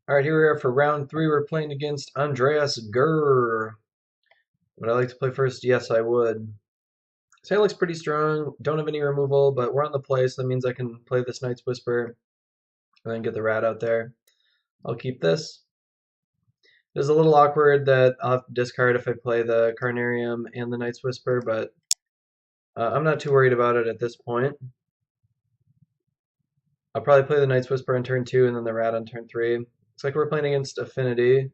All right, here we are for round 3. We're playing against Andreas Gurr. Would I like to play first? Yes, I would. This hand looks pretty strong. Don't have any removal, but we're on the play, so that means I can play this Knight's Whisper and then get the rat out there. I'll keep this. It is a little awkward that I'll have to discard if I play the Carnarium and the Knight's Whisper, but I'm not too worried about it at this point. I'll probably play the Knight's Whisper on turn 2 and then the rat on turn 3. Looks like we're playing against Affinity.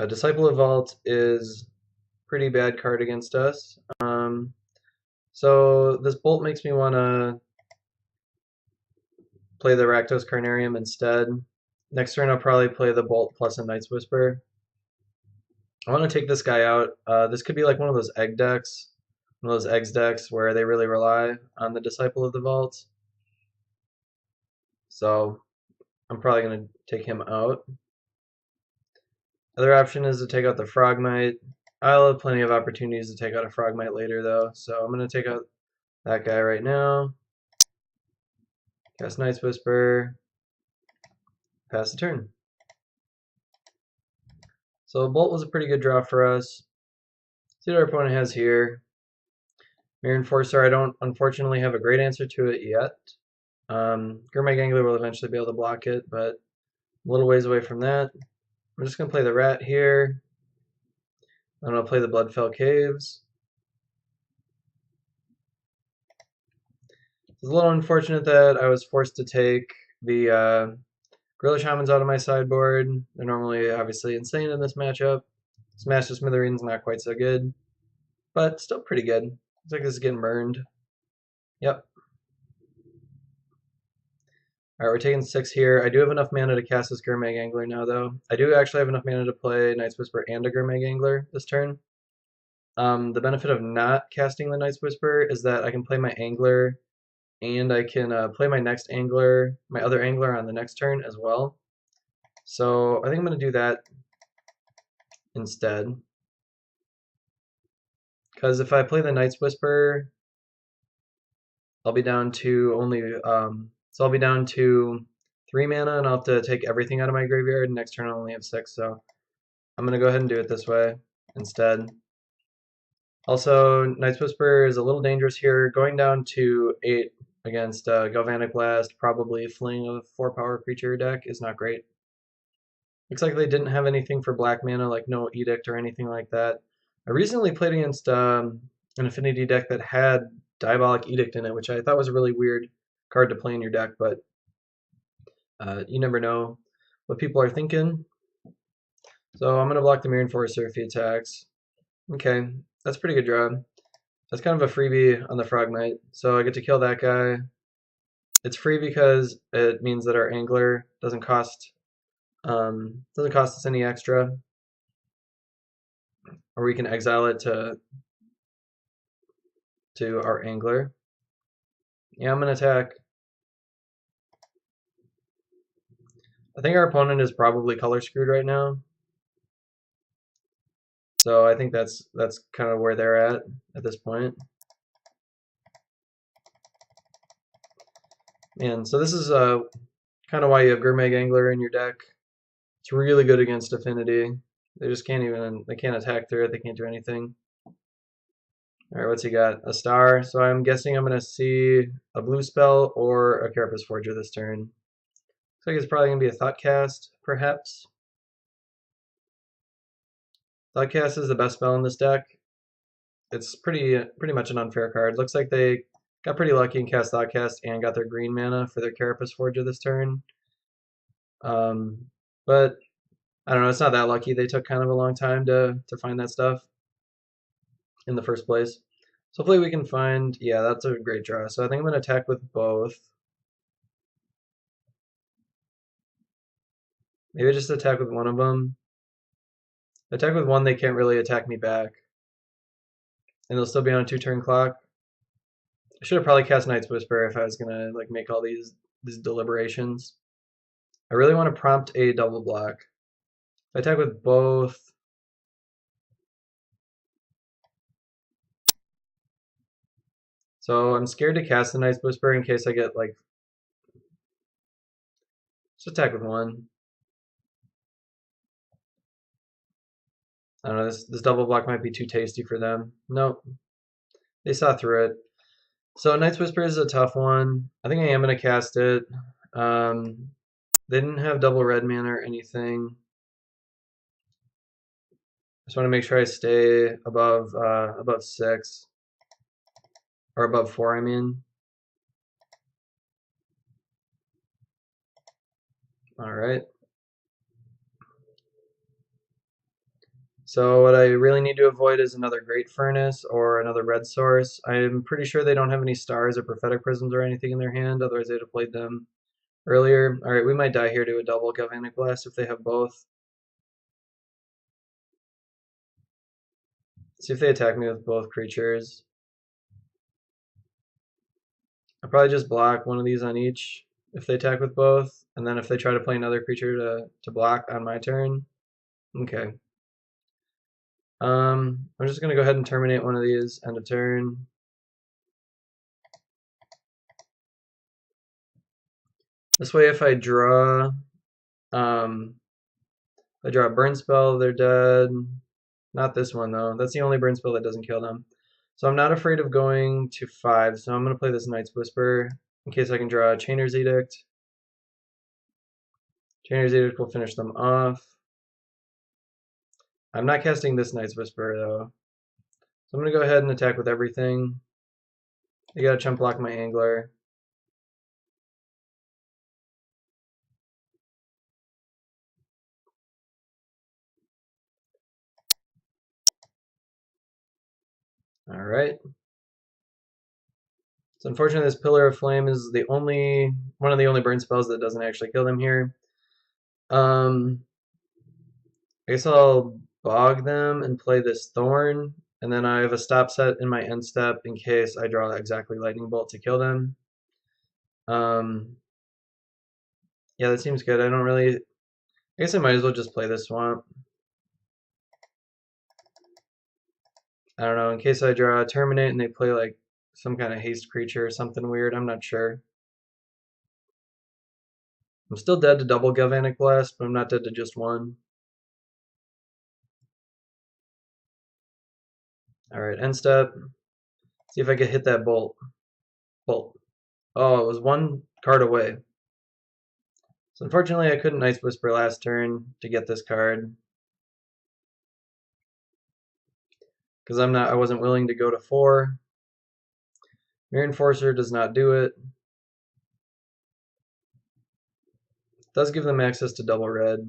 Disciple of Vault is pretty bad card against us. So this bolt makes me want to play the Rakdos Carnarium instead. Next turn I'll probably play the bolt plus a Knight's Whisper. I want to take this guy out. This could be like one of those egg decks, one of those eggs decks where they really rely on the Disciple of the Vault. So I'm probably going to take him out. Other option is to take out the Frogmite. I'll have plenty of opportunities to take out a Frogmite later though, so I'm going to take out that guy right now. Cast Knight's Whisper. Pass the turn. So Bolt was a pretty good draw for us. See what our opponent has here. Mirror Enforcer, I don't unfortunately have a great answer to it yet. Gurmag Angler will eventually be able to block it, but a little ways away from that. I'm just going to play the rat here. I'm going to play the Bloodfell Caves. It's a little unfortunate that I was forced to take the Gorilla Shamans out of my sideboard. They're normally obviously insane in this matchup. Smash the Smithereens not quite so good, but still pretty good. Looks like this is getting burned. Yep. Alright, we're taking 6 here. I do have enough mana to cast this Gurmag Angler now, though. I do actually have enough mana to play Knight's Whisper and a Gurmag Angler this turn. The benefit of not casting the Knight's Whisper is that I can play my Angler, and I can play my next Angler, my other Angler on the next turn as well. So I think I'm going to do that instead. Because if I play the Knight's Whisper, I'll be down to only, so I'll be down to 3 mana, and I'll have to take everything out of my graveyard, and next turn I'll only have 6, so I'm going to go ahead and do it this way instead. Also, Knight's Whisper is a little dangerous here. Going down to 8 against Galvanic Blast, probably fling a 4-power creature deck is not great. Looks like they didn't have anything for black mana, like no Edict or anything like that. I recently played against an Affinity deck that had Diabolic Edict in it, which I thought was a really weird card to play in your deck, but you never know what people are thinking. So I'm going to block the Mirror Enforcer if he attacks. Okay, that's a pretty good draw. That's kind of a freebie on the Frogmite. So I get to kill that guy. It's free because it means that our Angler doesn't cost us any extra. Or we can exile it to our Angler. Yeah, I'm going to attack. I think our opponent is probably color screwed right now. So I think that's kind of where they're at this point. And so this is kind of why you have Gurmag Angler in your deck. It's really good against Affinity. They just they can't attack through it, they can't do anything. Alright, what's he got? A star. So I'm guessing I'm going to see a blue spell or a Carapace Forger this turn. Looks like it's probably going to be a Thoughtcast, perhaps. Thoughtcast is the best spell in this deck. It's pretty much an unfair card. Looks like they got pretty lucky and cast Thoughtcast and got their green mana for their Carapace Forger this turn. But I don't know, it's not that lucky. They took kind of a long time to find that stuff in the first place. So hopefully we can find, yeah, that's a great draw. So I think I'm going to attack with both. Maybe just attack with one of them. Attack with one, they can't really attack me back. And they'll still be on a 2-turn clock. I should have probably cast Knight's Whisper if I was going to like make all these deliberations. I really want to prompt a double block. If I attack with both, so I'm scared to cast the Knight's Whisper in case I get like, just attack with one. I don't know, this double block might be too tasty for them. Nope, they saw through it. So Night's Whisper is a tough one. I think I am gonna cast it. Um, they didn't have double red mana or anything. Just want to make sure I stay above 6 or above 4. I mean. All right. So what I really need to avoid is another Great Furnace or another red source. I'm pretty sure they don't have any stars or prophetic prisms or anything in their hand, otherwise they'd have played them earlier. All right, we might die here to a double Galvanic Blast if they have both. See if they attack me with both creatures. I'll probably just block one of these on each if they attack with both, and then if they try to play another creature to block on my turn. Okay. I'm just gonna go ahead and terminate one of these, end of turn. This way if I draw a burn spell, they're dead. Not this one though. That's the only burn spell that doesn't kill them. So I'm not afraid of going to 5, so I'm gonna play this Night's Whisper in case I can draw a Chainer's Edict. Chainer's Edict will finish them off. I'm not casting this Night's Whisper though. So I'm gonna go ahead and attack with everything. I gotta chump block my Angler. Alright. So unfortunately this Pillar of Flame is one of the only burn spells that doesn't actually kill them here. I guess I'll bog them and play this Thorn, and then I have a stop set in my end step in case I draw exactly Lightning Bolt to kill them. Um, yeah, that seems good. I guess I might as well just play this Swamp. I don't know, in case I draw a Terminate and they play like some kind of haste creature or something weird, I'm not sure. I'm still dead to double Galvanic Blast, but I'm not dead to just one. Alright, end step. See if I can hit that bolt. Bolt. Oh, it was one card away. So unfortunately I couldn't Night's Whisper last turn to get this card. Because I wasn't willing to go to 4. Mirror Enforcer does not do it. Does give them access to double red,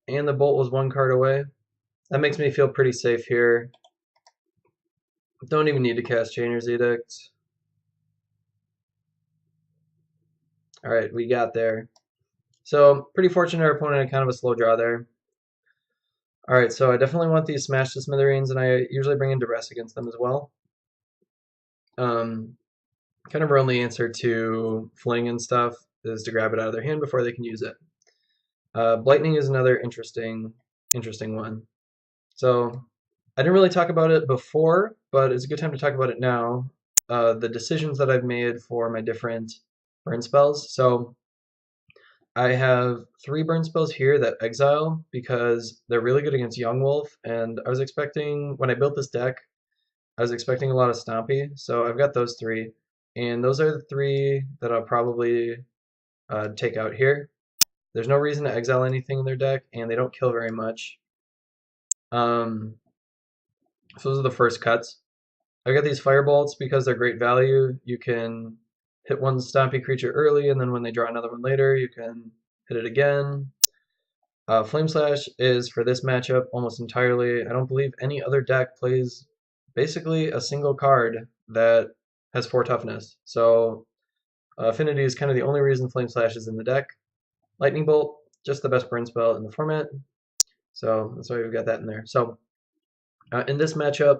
and the bolt was one card away. That makes me feel pretty safe here. Don't even need to cast Chainer's Edict. Alright, we got there. So, pretty fortunate our opponent had kind of a slow draw there. Alright, so I definitely want these Smash to Smithereens, and I usually bring in Duress against them as well. Kind of our only answer to Fling and stuff is to grab it out of their hand before they can use it. Blightning is another interesting one. So I didn't really talk about it before, but it's a good time to talk about it now. The decisions that I've made for my different burn spells. So I have 3 burn spells here that exile because they're really good against Young Wolf, and I was expecting, when I built this deck, I was expecting a lot of Stompy, so I've got those 3. And those are the 3 that I'll probably take out here. There's no reason to exile anything in their deck, and they don't kill very much. So those are the first cuts. I got these Firebolts because they're great value. You can hit one Stompy creature early, and then when they draw another one later, you can hit it again. Flame Slash is for this matchup almost entirely. I don't believe any other deck plays basically a single card that has 4 toughness. So Affinity is kind of the only reason Flame Slash is in the deck. Lightning Bolt, just the best burn spell in the format. So that's why we've got that in there. So in this matchup,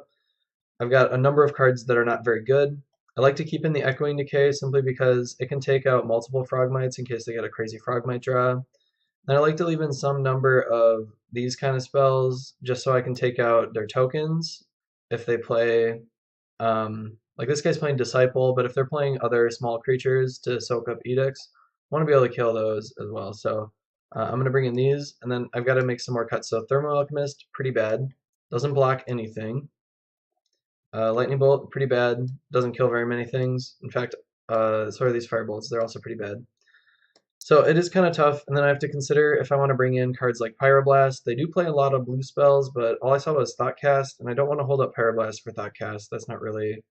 I've got a number of cards that are not very good. I like to keep in the Echoing Decay simply because it can take out multiple Frogmites in case they get a crazy Frogmite draw. And I like to leave in some number of these kind of spells just so I can take out their tokens if they play, like this guy's playing Disciple, but if they're playing other small creatures to soak up edicts, I want to be able to kill those as well. So I'm going to bring in these, and then I've got to make some more cuts. So Thermal Alchemist, pretty bad. Doesn't block anything. Lightning Bolt, pretty bad. Doesn't kill very many things. In fact, so are these Firebolts. They're also pretty bad. So it is kind of tough, and then I have to consider if I want to bring in cards like Pyroblast. They do play a lot of blue spells, but all I saw was Thoughtcast, and I don't want to hold up Pyroblast for Thoughtcast. That's not really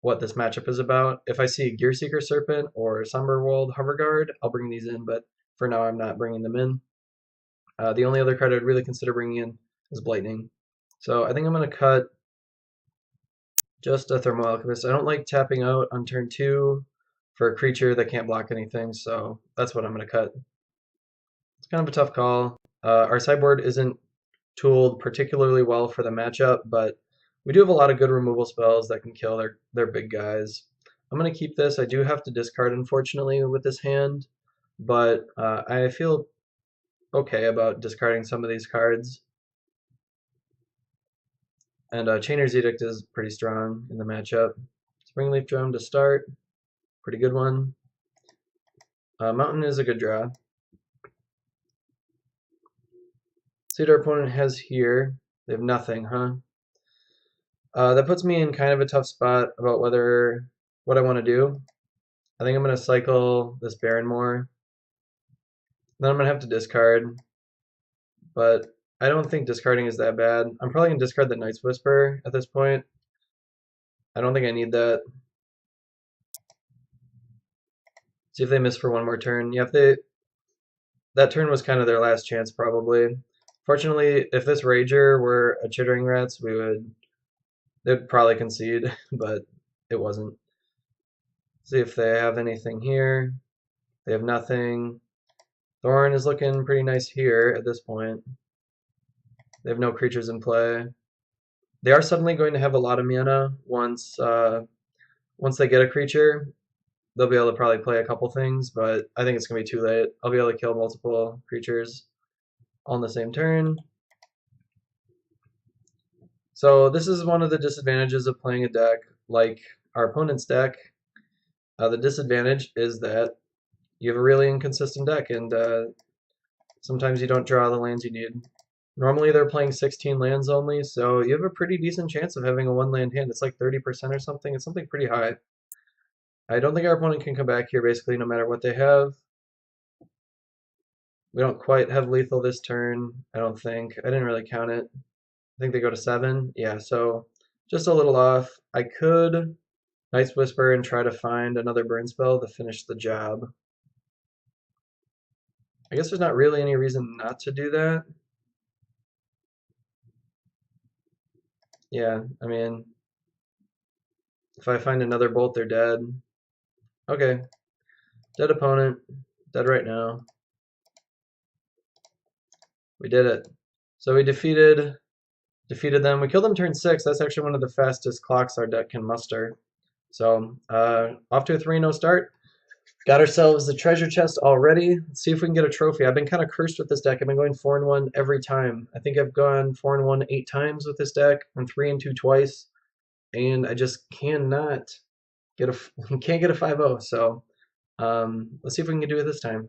what this matchup is about. If I see Gearseeker Serpent or Somberwald Hoverguard, I'll bring these in, but for now I'm not bringing them in. The only other card I'd really consider bringing in is Blightning. So I think I'm going to cut just a Thermal Alchemist. I don't like tapping out on turn 2 for a creature that can't block anything, so that's what I'm going to cut. It's kind of a tough call. Our sideboard isn't tooled particularly well for the matchup, but we do have a lot of good removal spells that can kill their big guys. I'm going to keep this. I do have to discard, unfortunately, with this hand, but I feel okay about discarding some of these cards. And Chainer's Edict is pretty strong in the matchup. Springleaf Drum to start, pretty good one. Mountain is a good draw. See what our opponent has here. They have nothing, huh? That puts me in kind of a tough spot about what I want to do. I think I'm going to cycle this Barrenmore. Then I'm going to have to discard, but I don't think discarding is that bad. I'm probably going to discard the Night's Whisper at this point. I don't think I need that. See if they miss for one more turn. Yeah, if that turn was kind of their last chance, probably. Fortunately, if this Rager were a Chittering Rats, they'd probably concede, but it wasn't. See if they have anything here. They have nothing. Thorn is looking pretty nice here at this point. They have no creatures in play. They are suddenly going to have a lot of mana once they get a creature. They'll be able to probably play a couple things, but I think it's going to be too late. I'll be able to kill multiple creatures on the same turn. So this is one of the disadvantages of playing a deck like our opponent's deck. The disadvantage is that you have a really inconsistent deck, and sometimes you don't draw the lands you need. Normally they're playing 16 lands only, so you have a pretty decent chance of having a one land hand. It's like 30% or something. It's something pretty high. I don't think our opponent can come back here basically no matter what they have. We don't quite have lethal this turn, I don't think. I didn't really count it. I think they go to 7. Yeah, so just a little off. I could Night's Whisper and try to find another burn spell to finish the job. I guess there's not really any reason not to do that. Yeah, I mean, if I find another bolt, they're dead. Okay, dead opponent, dead right now. We did it. So we defeated them. We killed them turn 6. That's actually one of the fastest clocks our deck can muster. So off to a 3-0 start. Got ourselves the treasure chest already. Let's see if we can get a trophy. I've been kind of cursed with this deck. I've been going 4-1 every time. I think I've gone 4-1 8 times with this deck and 3-2 twice. And I just cannot get can't get a 5-0. So let's see if we can do it this time.